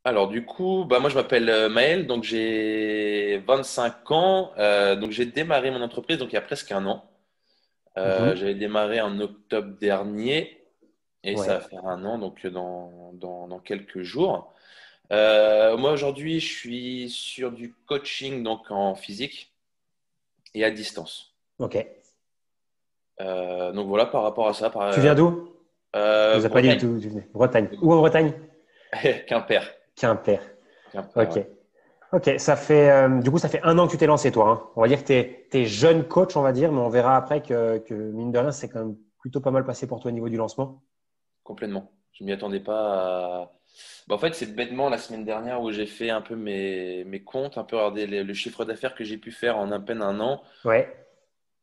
Alors du coup, bah moi je m'appelle Maël, donc j'ai 25 ans, donc j'ai démarré mon entreprise donc il y a presque un an. Mhm. J'avais démarré en octobre dernier et ça va Ouais, faire un an donc dans quelques jours. Moi aujourd'hui je suis sur du coaching donc en physique et à distance. ok. Donc voilà par rapport à ça, Tu viens d'où? Tu nous as pas dit Bretagne, d'où tu venais. Bretagne. Où en Bretagne? Quimper, Quimper. Quimper, Ok. ouais. Ok, du coup, ça fait un an que tu t'es lancé, toi, hein. On va dire que tu es jeune coach, on va dire, mais on verra après que mine de rien, c'est quand même plutôt pas mal passé pour toi au niveau du lancement. Complètement. Je m'y attendais pas à... Bah, en fait, c'est bêtement la semaine dernière où j'ai fait un peu mes comptes, un peu regarder le chiffre d'affaires que j'ai pu faire en à peine un an. Ouais,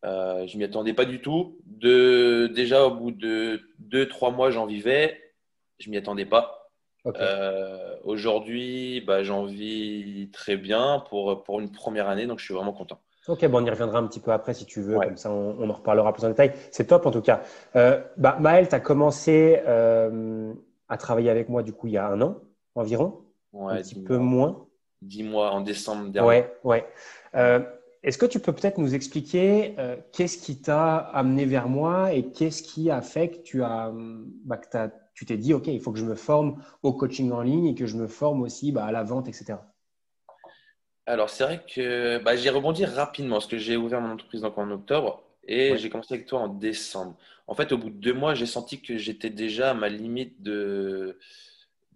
Je m'y attendais pas du tout. Déjà, au bout de 2, 3 mois, j'en vivais. Je m'y attendais pas. ok. Aujourd'hui, bah, j'en vis très bien pour une première année, donc je suis vraiment content. Ok, bon, on y reviendra un petit peu après si tu veux, Ouais. comme ça on en reparlera plus en détail. C'est top en tout cas. Maël, tu as commencé à travailler avec moi du coup il y a un an environ, un Ouais, petit peu moins. 10 mois en décembre dernier. Ouais, ouais. Euh, Est-ce que tu peux peut-être nous expliquer qu'est-ce qui t'a amené vers moi et qu'est-ce qui a fait que tu t'es dit, OK, il faut que je me forme au coaching en ligne et que je me forme aussi à la vente, etc. Alors, c'est vrai que bah, j'ai rebondi rapidement parce que j'ai ouvert mon entreprise donc en octobre et Ouais, j'ai commencé avec toi en décembre. En fait, au bout de 2 mois, j'ai senti que j'étais déjà à ma limite de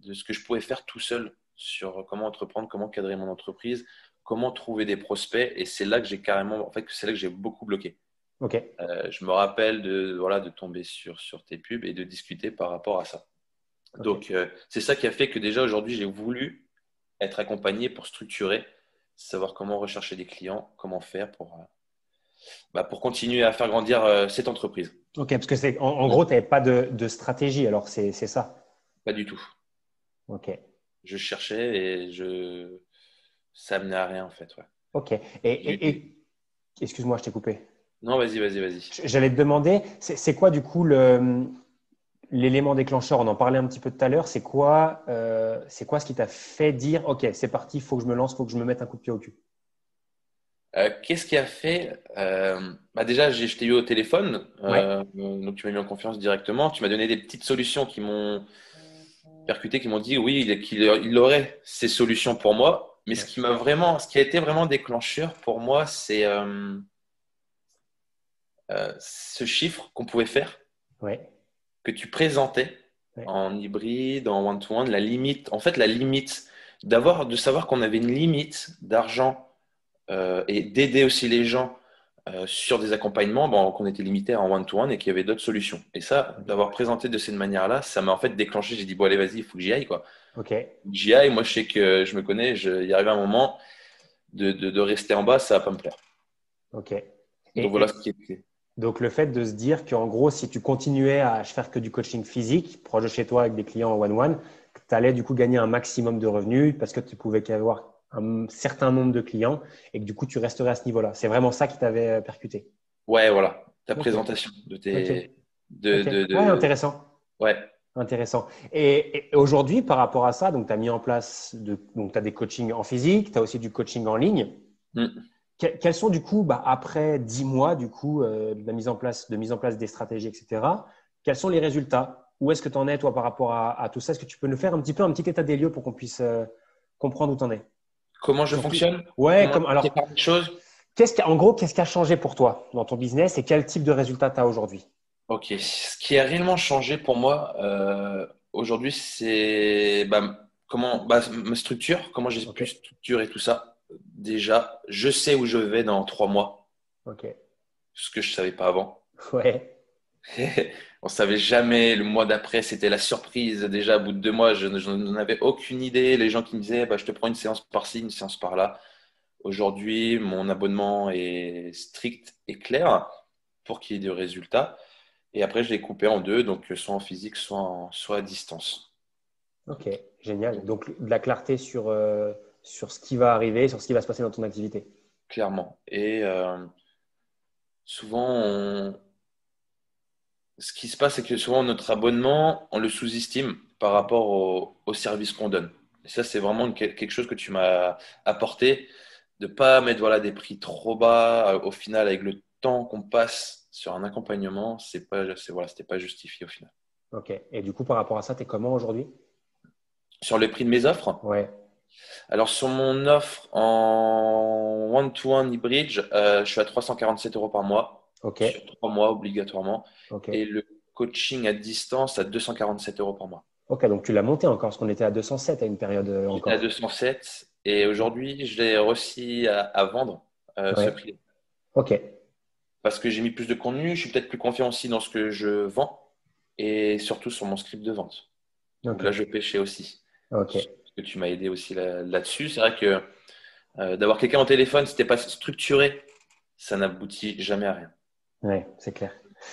ce que je pouvais faire tout seul sur comment entreprendre, comment cadrer mon entreprise, comment trouver des prospects. Et c'est là que j'ai carrément, en fait, c'est là que j'ai beaucoup bloqué. OK, Je me rappelle voilà, de tomber sur tes pubs et de discuter par rapport à ça. OK. Donc, c'est ça qui a fait que déjà aujourd'hui, j'ai voulu être accompagné pour structurer, savoir comment rechercher des clients, comment faire pour continuer à faire grandir cette entreprise. OK, parce que en gros, tu n'avais pas de stratégie, alors c'est ça. Pas du tout. OK, Je cherchais et ça menait à rien en fait. Ouais. OK. Excuse-moi, je t'ai coupé. Non, vas-y, vas-y, vas-y. J'allais te demander, c'est quoi du coup l'élément déclencheur? On en parlait un petit peu tout à l'heure. C'est quoi ce qui t'a fait dire, OK, c'est parti, il faut que je me lance, il faut que je me mette un coup de pied au cul? Qu'est-ce qui a fait bah déjà, je t'ai eu au téléphone, Ouais, donc tu m'as mis en confiance directement. Tu m'as donné des petites solutions qui m'ont percuté, qui m'ont dit oui, il aurait ces solutions pour moi. Mais ouais, ce qui a été vraiment déclencheur pour moi, c'est ce chiffre qu'on pouvait faire, ouais, que tu présentais ouais. en hybride, en one-to-one, la limite, en fait, la limite, de savoir qu'on avait une limite d'argent et d'aider aussi les gens sur des accompagnements, bon, qu'on était limité en one-to-one et qu'il y avait d'autres solutions. Et ça, d'avoir présenté de cette manière-là, ça m'a en fait déclenché. J'ai dit, bon, allez, vas-y, il faut que j'y aille, quoi. OK. J'y aille, moi, je sais que je me connais, il y arrive un moment de rester en bas, ça va pas me plaire. OK. Donc voilà ce Et qui est. donc, le fait de se dire qu'en gros, si tu continuais à faire que du coaching physique, proche de chez toi avec des clients en one-one, tu allais du coup gagner un maximum de revenus parce que tu pouvais avoir un certain nombre de clients et que du coup, tu resterais à ce niveau-là. C'est vraiment ça qui t'avait percuté. Ouais, voilà, ta OK. présentation de OK. tes. OK. Ouais, intéressant. Ouais. Intéressant. Et aujourd'hui, par rapport à ça, donc tu as mis en place donc tu as des coachings en physique, tu as aussi du coaching en ligne. Mm. Quels sont du coup, après 10 mois du coup, de la mise en place des stratégies, etc., quels sont les résultats? Où est-ce que tu en es, toi, par rapport à tout ça? Est-ce que tu peux nous faire un petit état des lieux pour qu'on puisse comprendre où tu en es? Comment Et je surtout, fonctionne? ouais, Comment comme je alors, prépare les choses? en gros, qu'est-ce qui a changé pour toi dans ton business et quel type de résultat tu as aujourd'hui? Ok. Ce qui a réellement changé pour moi aujourd'hui, c'est ma structure, comment j'ai Ok, pu structurer tout ça. Déjà, je sais où je vais dans 3 mois, ok, ce que je savais pas avant. ouais, On savait jamais. Le mois d'après, c'était la surprise. Déjà, au bout de 2 mois, je n'en avais aucune idée. Les gens qui me disaient, bah, je te prends une séance par-ci, une séance par-là. Aujourd'hui, mon abonnement est strict et clair pour qu'il y ait des résultats. Et après, je l'ai coupé en deux, donc soit en physique, soit à distance. ok, génial. Donc, Donc, de la clarté sur ce qui va arriver, sur ce qui va se passer dans ton activité. clairement. Et souvent, ce qui se passe, c'est que souvent, notre abonnement, on le sous-estime par rapport au service qu'on donne. Et ça, c'est vraiment quelque chose que tu m'as apporté, de pas mettre voilà, des prix trop bas. Au final, avec le temps qu'on passe sur un accompagnement, voilà, c'était pas justifié au final. Ok. Et du coup, par rapport à ça, tu es comment aujourd'hui? Sur le prix de mes offres, Ouais. alors sur mon offre en one-to-one e-bridge, je suis à 347 € par mois, Ok. sur 3 mois obligatoirement, Ok. et le coaching à distance à 247 € par mois. Ok. Donc, tu l'as monté encore, parce qu'on était à 207 à une période J'étais à encore. 207 et aujourd'hui, je l'ai réussi à vendre ce Ouais. prix Ok. parce que j'ai mis plus de contenu, je suis peut-être plus confiant aussi dans ce que je vends et surtout sur mon script de vente où Ok. là, je pêchais aussi. Ok. Parce que tu m'as aidé aussi là-dessus. C'est vrai que d'avoir quelqu'un au téléphone, si t'es pas structuré, ça n'aboutit jamais à rien. Ouais, c'est clair.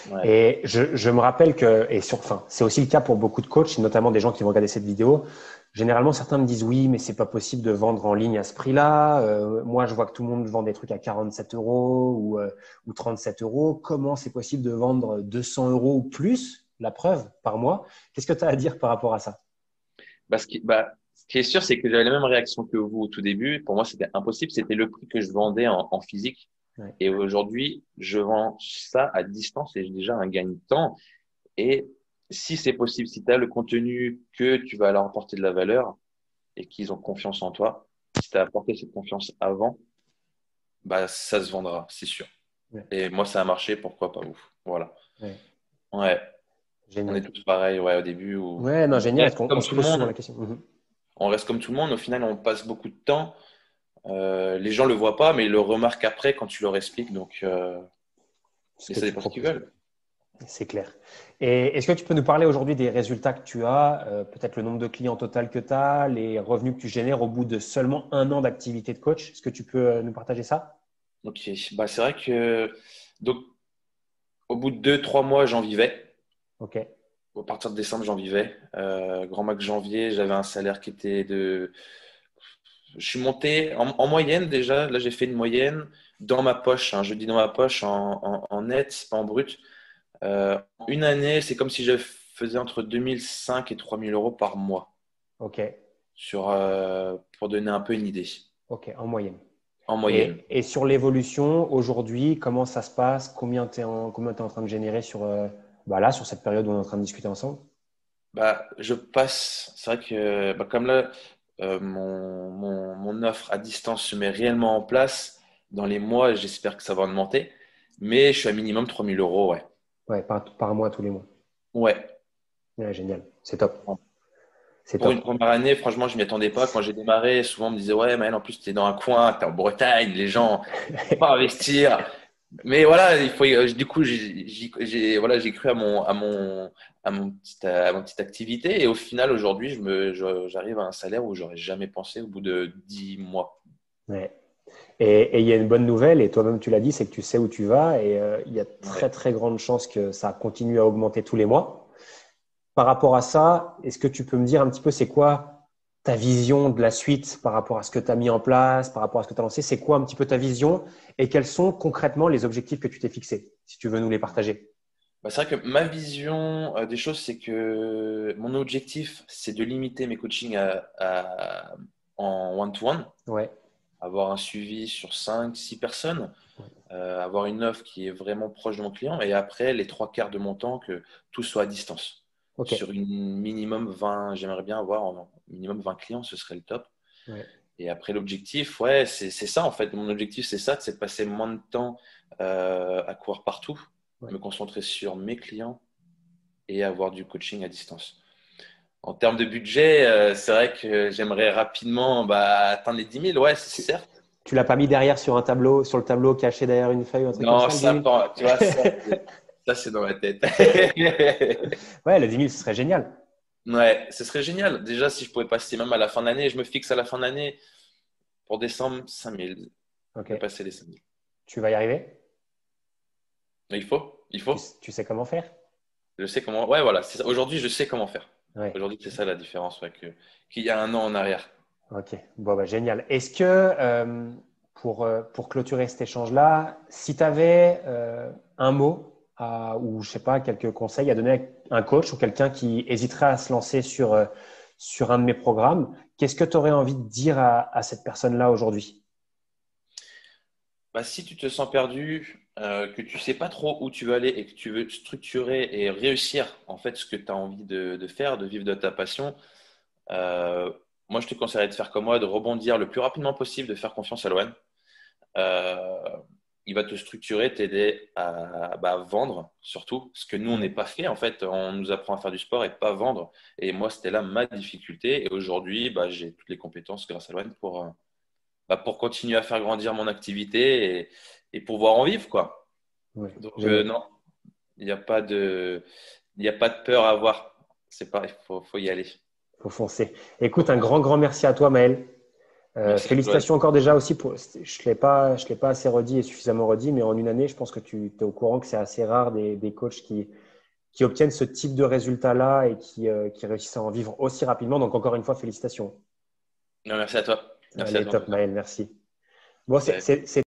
Ouais. Et je me rappelle que, enfin, c'est aussi le cas pour beaucoup de coachs, notamment des gens qui vont regarder cette vidéo. Généralement, certains me disent oui, mais c'est pas possible de vendre en ligne à ce prix-là. Moi, je vois que tout le monde vend des trucs à 47 euros ou 37 euros. Comment c'est possible de vendre 200 euros ou plus, la preuve, par mois? Qu'est-ce que tu as à dire par rapport à ça? Ce qui est sûr, c'est que j'avais la même réaction que vous au tout début. Pour moi, c'était impossible. C'était le prix que je vendais en physique. Ouais. Et aujourd'hui, je vends ça à distance et j'ai déjà un gain de temps. Et si c'est possible, si tu as le contenu que tu vas leur apporter de la valeur et qu'ils ont confiance en toi, si tu as apporté cette confiance avant, bah, ça se vendra, c'est sûr. Ouais. Et moi, ça a marché, pourquoi pas vous? Voilà. Ouais. Ouais, on est Génial. tous pareils, ouais, au début où Ouais, non, on génial, parce reste qu'on comme se tout le pose souvent monde. la question. Mhm. On reste comme tout le monde. Au final, on passe beaucoup de temps. Les gens le voient pas, mais ils le remarquent après quand tu leur expliques. Donc, Ce et que ça tu dépend ce qu'ils proposes. veulent. C'est clair. Et est-ce que tu peux nous parler aujourd'hui des résultats que tu as, peut-être le nombre de clients total que tu as, les revenus que tu génères au bout de seulement un an d'activité de coach? Est-ce que tu peux nous partager ça? Ok, bah, c'est vrai que donc, au bout de 2, 3 mois, j'en vivais. Ok, À partir de décembre, j'en vivais. Grand max janvier, j'avais un salaire qui était de. Je suis monté en moyenne déjà. Là, j'ai fait une moyenne dans ma poche. Je dis dans ma poche en net, pas en brut. Une année, c'est comme si je faisais entre 2005 et 3000 € par mois ok, pour donner un peu une idée ok, en moyenne. en moyenne. Et sur l'évolution, aujourd'hui, comment ça se passe? Combien t'es en train de générer là, sur cette période où on est en train de discuter ensemble? Bah, je passe, c'est vrai que bah, comme là, mon offre à distance se met réellement en place dans les mois, j'espère que ça va augmenter, mais je suis à minimum 3000 €, ouais. Ouais, par mois, tous les mois. Ouais. Ouais, génial. C'est top. C'est Pour une top. première année, franchement, je m'y attendais pas. Quand j'ai démarré, souvent on me disait, ouais, mais en plus, tu es dans un coin, tu es en Bretagne, les gens ne vont pas investir. Mais voilà, du coup, voilà, j'ai cru à mon petite activité. Et au final, aujourd'hui, j'arrive à un salaire où j'aurais jamais pensé au bout de 10 mois. Ouais. Et il y a une bonne nouvelle, et toi-même tu l'as dit, c'est que tu sais où tu vas, et il y a très Ouais. très grande chance que ça continue à augmenter tous les mois. Par rapport à ça, est-ce que tu peux me dire un petit peu c'est quoi ta vision de la suite par rapport à ce que tu as mis en place, par rapport à ce que tu as lancé? C'est quoi un petit peu ta vision et quels sont concrètement les objectifs que tu t'es fixés, si tu veux nous les partager? Bah, c'est vrai que ma vision des choses, c'est que mon objectif, c'est de limiter mes coachings en one-to-one, Ouais, avoir un suivi sur 5, 6 personnes, ouais. avoir une offre qui est vraiment proche de mon client et après les 3 quarts de mon temps que tout soit à distance. Ok. Sur une minimum 20, j'aimerais bien avoir minimum 20 clients, ce serait le top. Ouais, Et après l'objectif, ouais, c'est ça en fait. Mon objectif, c'est ça, c'est de passer moins de temps à courir partout, ouais. me concentrer sur mes clients et avoir du coaching à distance. En termes de budget, c'est vrai que j'aimerais rapidement atteindre les 10 000, ouais, c'est Tu, certes. tu l'as pas mis derrière sur un tableau, sur le tableau caché derrière une feuille ou un truc comme Non, ça, le 10 ça, 000? tu vois, ça c'est dans ma tête. Ouais, le 10 000, ce serait génial. Ouais, ce serait génial. Déjà, si je pouvais passer même à la fin de l'année, je me fixe à la fin de l'année pour décembre 5000. Ok. Je vais passer les 5000. Tu vas y arriver? Mais il faut. Tu sais comment faire? Je sais comment. Ouais, voilà. C'est ça. Aujourd'hui, je sais comment faire. Ouais. Aujourd'hui, c'est ça la différence, ouais, qu'il y a un an en arrière. Ok, bon, bah, génial. Est-ce que pour clôturer cet échange-là, si tu avais un mot ou je sais pas, quelques conseils à donner à un coach ou quelqu'un qui hésiterait à se lancer sur un de mes programmes, Qu'est-ce que tu aurais envie de dire à cette personne-là aujourd'hui? Bah, si tu te sens perdu, que tu sais pas trop où tu veux aller et que tu veux structurer et réussir en fait ce que tu as envie de faire, de vivre de ta passion, euh, moi je te conseillerais de faire comme moi, de rebondir le plus rapidement possible, de faire confiance à Loan. Euh, il va te structurer, t'aider à vendre surtout, ce que nous on n'est Ouais. pas fait en fait. On nous apprend à faire du sport et pas vendre. Et moi c'était là ma difficulté. Et aujourd'hui, bah, j'ai toutes les compétences grâce à Loan pour continuer à faire grandir mon activité et pouvoir en vivre, quoi. Ouais. Donc, Génial. non, il n'y a pas il y a pas de peur à avoir. C'est pareil, faut y aller. Faut foncer. Faut Écoute, un grand, foncer. grand merci à toi, Maël. Merci à toi. Félicitations encore déjà aussi pour. Je l'ai pas assez redit et suffisamment redit, mais en une année, je pense que tu es au courant que c'est assez rare des coachs qui obtiennent ce type de résultat-là et qui réussissent à en vivre aussi rapidement. Donc, encore une fois, félicitations. Non, merci à toi. Merci à Allez, toi en tout top, cas. Maël, merci. Bon, Salut. c'est